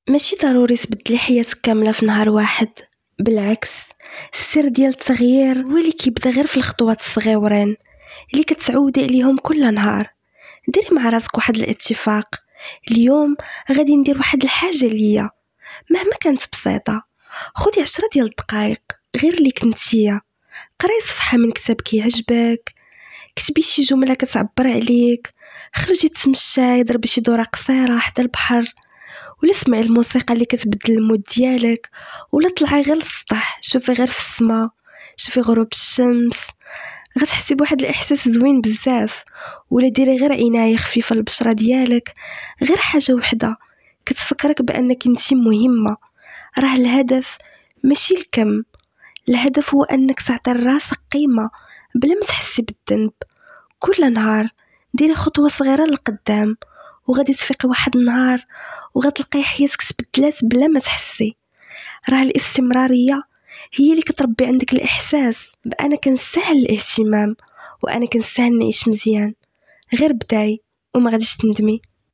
ماشي ضروري تبدلي حياتك كاملة في نهار واحد، بالعكس السر ديال التغيير هو اللي كيبدا غير في الخطوات الصغيورين اللي كتعودي عليهم كل نهار. ديري مع راسك واحد الاتفاق: اليوم غادي ندير واحد الحاجة ليا مهما كانت بسيطة. خدي 10 ديال الدقائق غير اللي كنتيا، قراي صفحة من كتاب كيعجبك، كتبي شي جملة كتعبر عليك، خرجي تمشاي، ضربي شي دورة قصيرة حدا البحر، ولا سمعي الموسيقى اللي كتبدل المود ديالك، ولا طلعي غير للسطح شوفي غير في السما، شوفي غروب الشمس، غتحسي بواحد الاحساس زوين بزاف. ولا ديري غير عناية خفيفة للبشرة ديالك، غير حاجة وحدة كتفكرك بانك انتي مهمة. راه الهدف ماشي الكم، الهدف هو انك تعطي راسك قيمة بلا ما تحسي بالذنب. كل نهار ديري خطوة صغيرة لقدام، وغادي تفيقي واحد النهار وغتلقاي حياتك تبدلات بلا ما تحسي. راه الاستمرارية هي اللي كتربي عندك الإحساس بأنا كنستاهل الاهتمام وأنا كنستاهل نعيش مزيان. غير بداي وما غاديش تندمي.